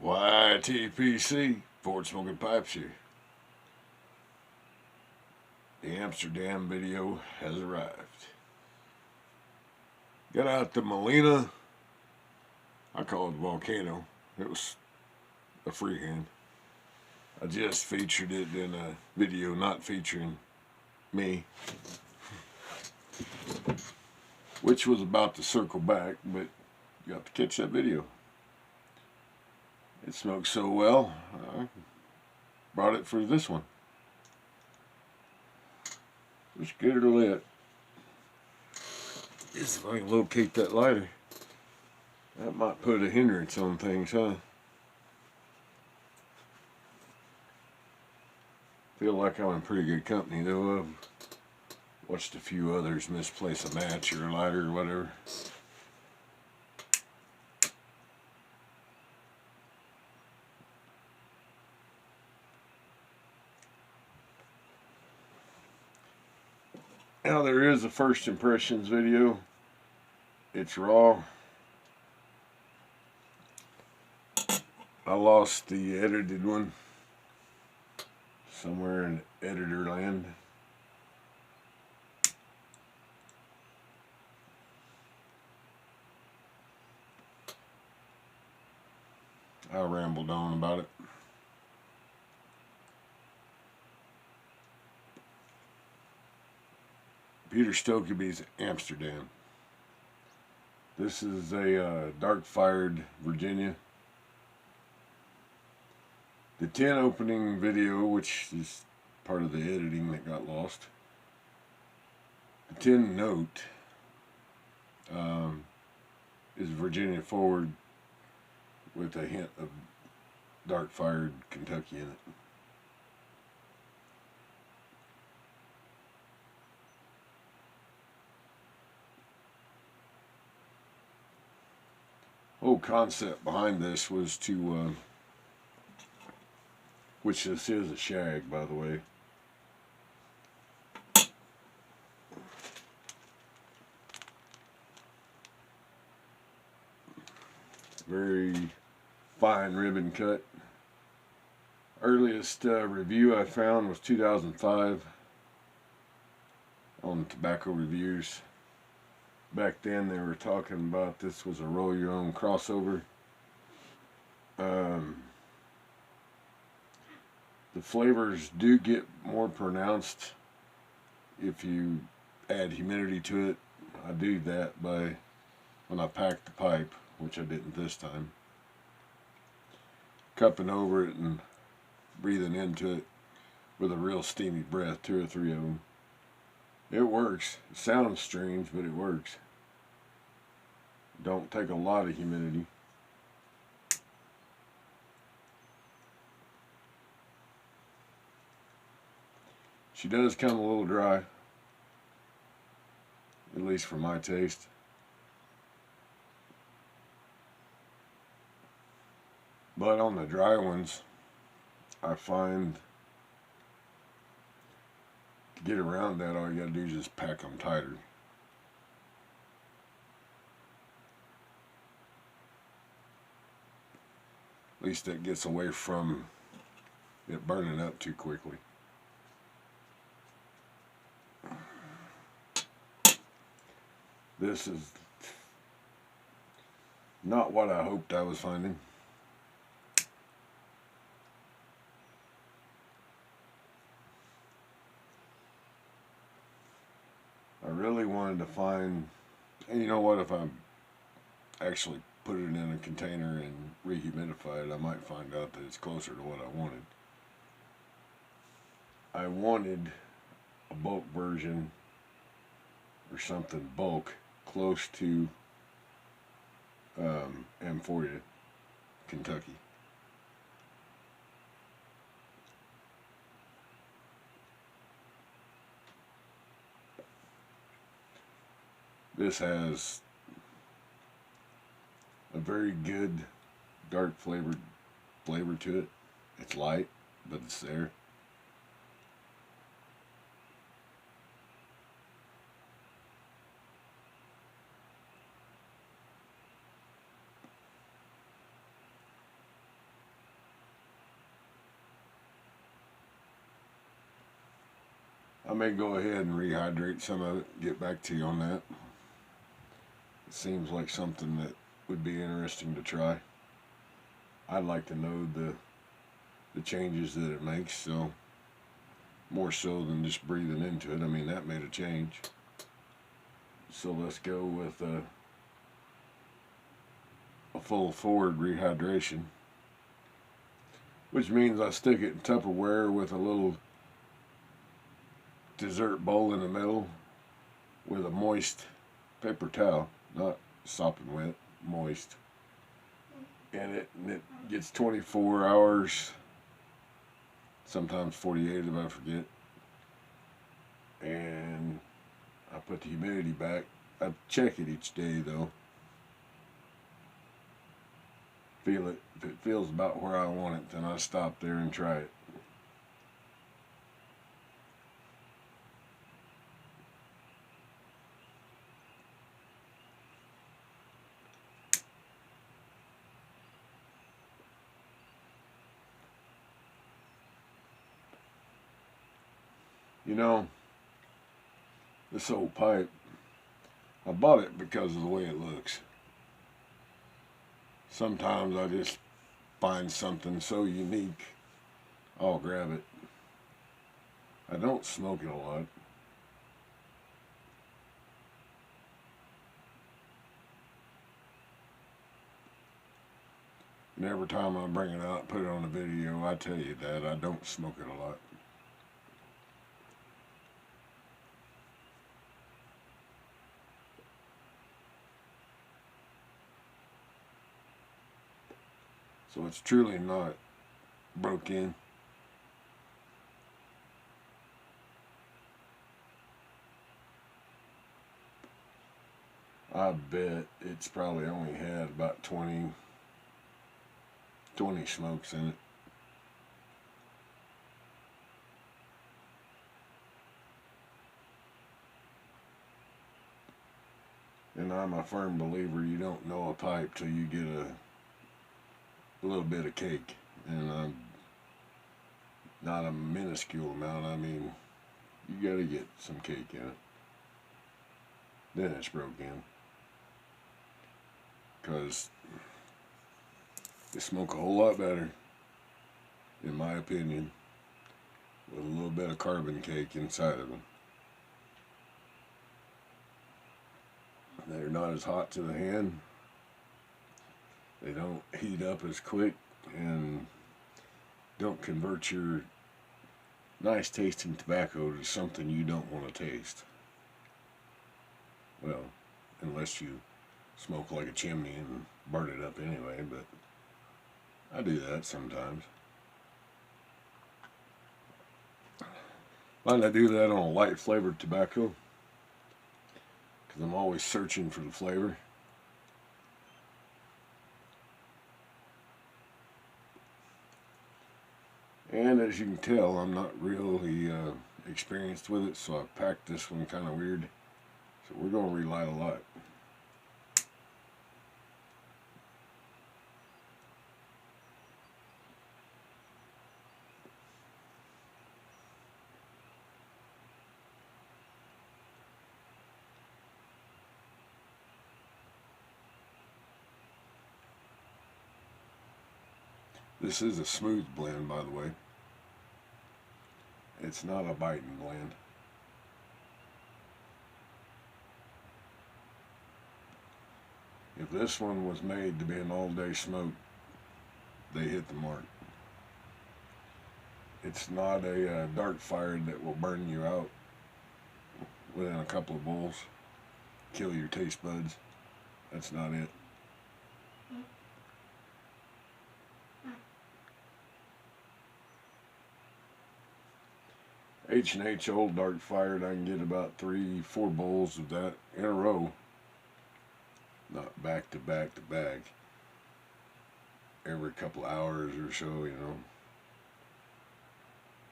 YTPC, Ford Smoking Pipes here. The Amsterdam video has arrived. Got out the Molina. I call it volcano. It was a freehand. I just featured it in a video not featuring me, which was about to circle back, but you got to catch that video. It smoked so well, I brought it for this one. Let's get her lit. Just if I can locate that lighter. That might put a hindrance on things, huh? Feel like I'm in pretty good company though. I've watched a few others misplace a match or a lighter or whatever. Now there is a first impressions video. It's raw. I lost the edited one somewhere in editor land. I rambled on about it. Peter Stokkebye's Amsterdam. This is a dark-fired Virginia. The tin opening video, which is part of the editing that got lost. The tin note is Virginia forward with a hint of dark-fired Kentucky in it. Whole concept behind this was to, which this is a shag, by the way. Very fine ribbon cut. Earliest review I found was 2005 on Tobacco Reviews. Back then they were talking about this was a roll your own crossover. The flavors do get more pronounced if you add humidity to it. I do that by when I pack the pipe, which I didn't this time. Cupping over it and breathing into it with a real steamy breath, 2 or 3 of them. It works. It sounds strange, but it works. Don't take a lot of humidity. She does come a little dry, at least for my taste. But on the dry ones, I find to get around that, all you gotta do is just pack them tighter. At least that gets away from it burning up too quickly. This is not what I hoped I was finding. I really wanted to find, and you know what, if I actually put it in a container and rehumidify it, I might find out that it's closer to what I wanted. I wanted a bulk version or something bulk close to M40 Kentucky. This has a very good dark flavor to it. It's light, but it's there. may go ahead and rehydrate some of it, get back to you on that. It seems like something that would be interesting to try. I'd like to know the changes that it makes, so more so than just breathing into it. I mean, that made a change. So let's go with a full forward rehydration, which means I stick it in Tupperware with a little dessert bowl in the middle with a moist paper towel, not sopping wet, moist. And it gets 24 hours, sometimes 48 if I forget. And I put the humidity back. I check it each day though. Feel it. If it feels about where I want it, then I stop there and try it. You know, this old pipe, I bought it because of the way it looks. Sometimes I just find something so unique, I'll grab it. I don't smoke it a lot. And every time I bring it out, put it on a video, I tell you that I don't smoke it a lot. So it's truly not broke in. I bet it's probably only had about 20 smokes in it. And I'm a firm believer you don't know a pipe till you get a little bit of cake. And not a minuscule amount. I mean, you gotta get some cake in it. Then it's broke in. Because they smoke a whole lot better, in my opinion, with a little bit of carbon cake inside of them. They're not as hot to the hand. They don't heat up as quick and don't convert your nice tasting tobacco to something you don't want to taste. Well, unless you smoke like a chimney and burn it up anyway, but I do that sometimes. Find I do that on a light flavored tobacco because I'm always searching for the flavor. And as you can tell, I'm not really experienced with it, so I packed this one kind of weird. So we're going to relight a lot. This is a smooth blend, by the way. It's not a biting blend. If this one was made to be an all-day smoke, they hit the mark. It's not a dark fire that will burn you out within a couple of bowls, kill your taste buds. That's not it. H&H Old Dark Fired, I can get about 3-4 bowls of that in a row. Not back to back to back. Every couple hours or so, you know.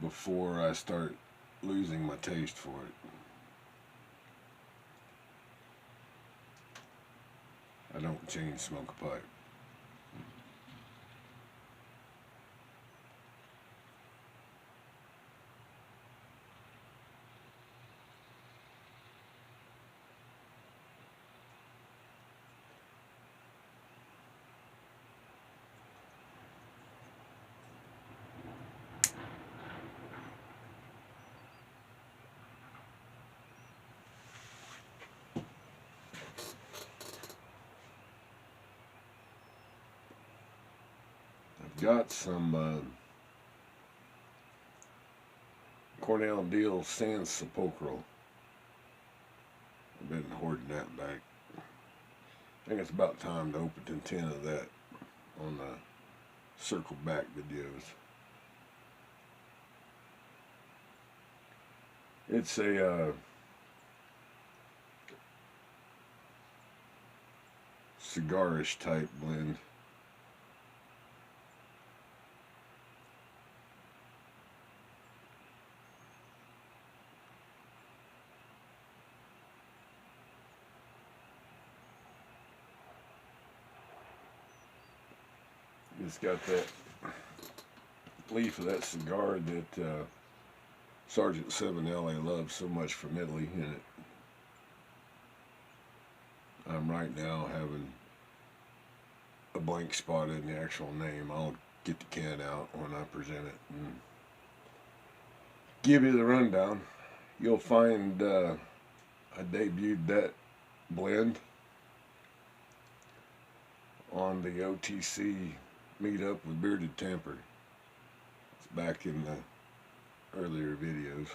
Before I start losing my taste for it. I don't chain smoke a pipe. got some Cornell Deal Sans Sepulchral. I've been hoarding that back. I think it's about time to open 10 of that on the circle back videos. It's a cigarish type blend. It's got that leaf of that cigar that Sergeant 7 LA loves so much from Italy in it. I'm right now having a blank spot in the actual name. I'll get the can out when I present it and give you the rundown. You'll find I debuted that blend on the OTC meetup with Bearded Temper. It's back in the earlier videos.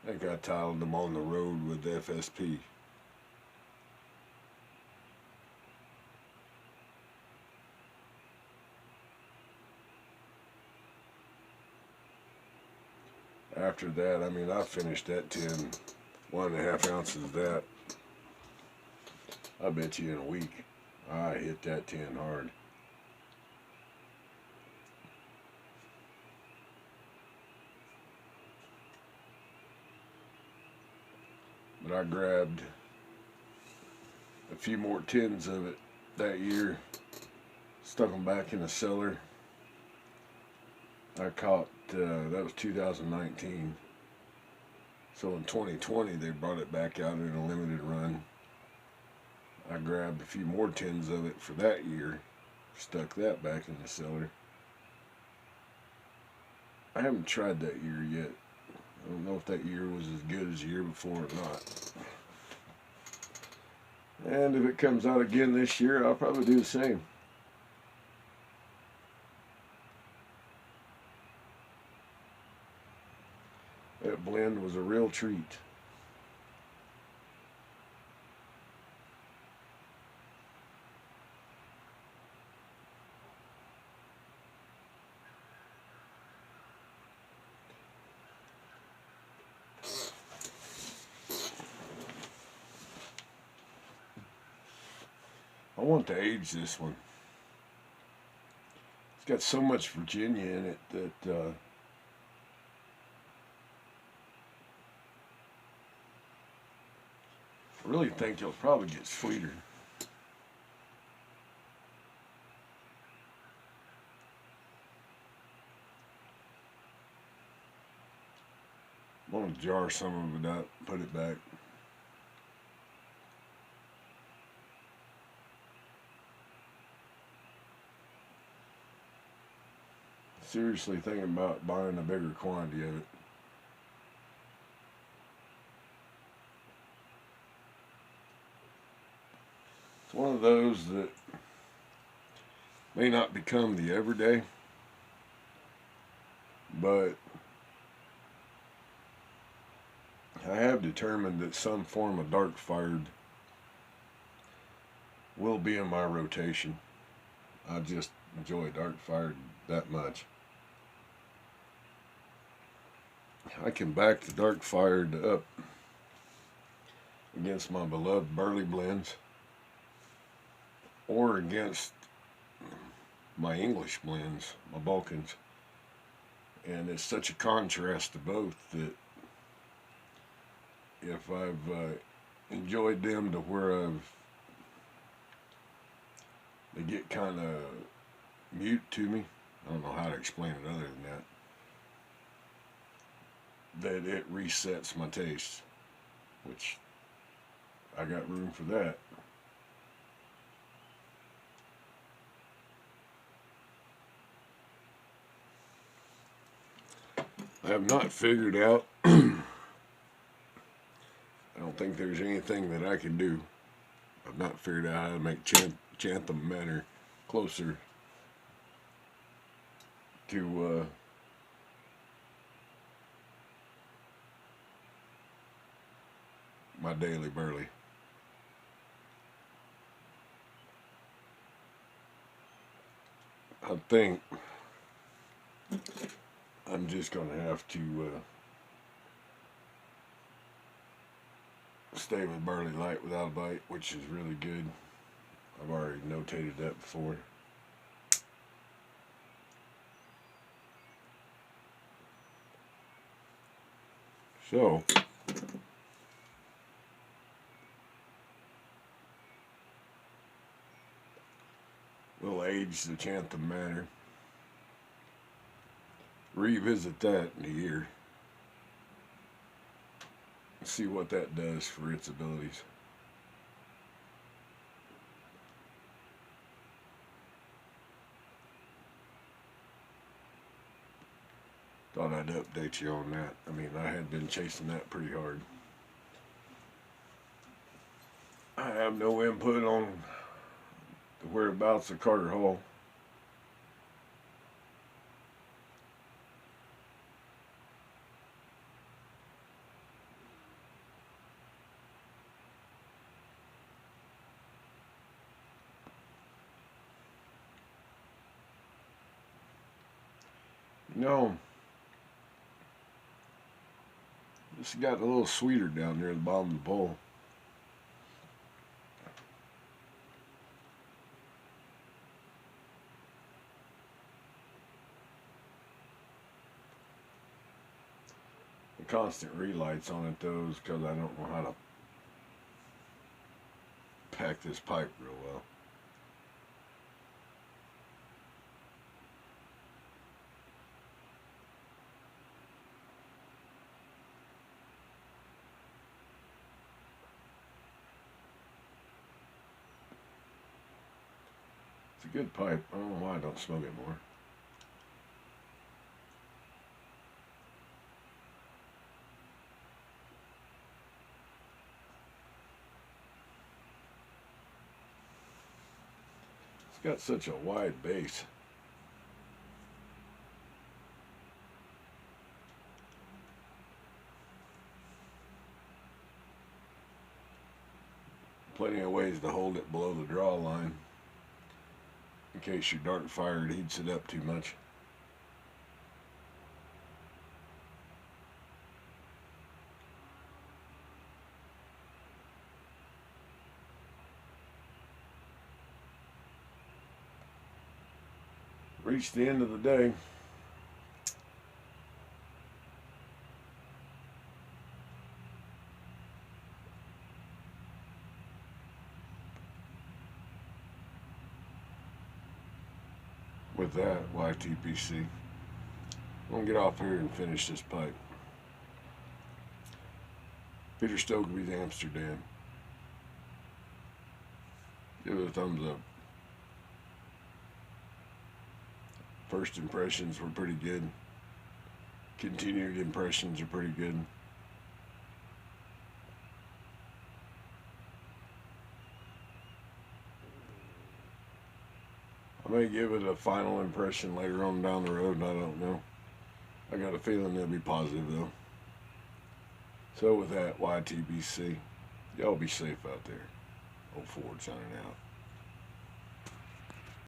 I think I titled them On the Road with FSP. After that, I mean, I finished that 1.5 ounces of that. I bet you in a week, I hit that 10 hard. But I grabbed a few more tins of it that year, stuck them back in the cellar. I caught, that was 2019. So in 2020, they brought it back out in a limited run. I grabbed a few more tins of it for that year, stuck that back in the cellar. I haven't tried that year yet. I don't know if that year was as good as the year before or not. And if it comes out again this year, I'll probably do the same. That blend was a real treat. I want to age this one. It's got so much Virginia in it that I really think you'll probably get sweeter. I'm going to jar some of it up, put it back. Seriously thinking about buying a bigger quantity of it. It's one of those that may not become the everyday, but I have determined that some form of dark fired will be in my rotation. I just enjoy dark fired that much. I can back the dark fired up against my beloved Burley blends or against my English blends, my Balkans. And it's such a contrast to both that if I've enjoyed them to where they get kind of mute to me, I don't know how to explain it other than that it resets my taste, which I got room for that. I have not figured out, I don't think there's anything that I can do. I've not figured out how to make Chatham Manor closer to my daily burley. I think I'm just going to have to stay with barley light without a bite, which is really good. I've already notated that before. So, we'll age the Chatham Manor. Revisit that in a year. See what that does for its abilities. Thought I'd update you on that. I mean, I had been chasing that pretty hard. I have no input on the whereabouts of Carter Hall. No. This got a little sweeter down there at the bottom of the bowl. The constant relights on it though is because I don't know how to pack this pipe real well. It's a good pipe. I don't know why I don't smoke it more. It's got such a wide base. Plenty of ways to hold it below the draw line in case your dart fire heats it up too much. Reached the end of the day. With that, YTPC. I'm going to get off here and finish this pipe. Peter Stokkebye, Amsterdam. Give it a thumbs up. First impressions were pretty good. Continued impressions are pretty good. I may give it a final impression later on down the road, and I don't know. I got a feeling it'll be positive though. So with that, YTBC, y'all be safe out there. Old Ford signing out.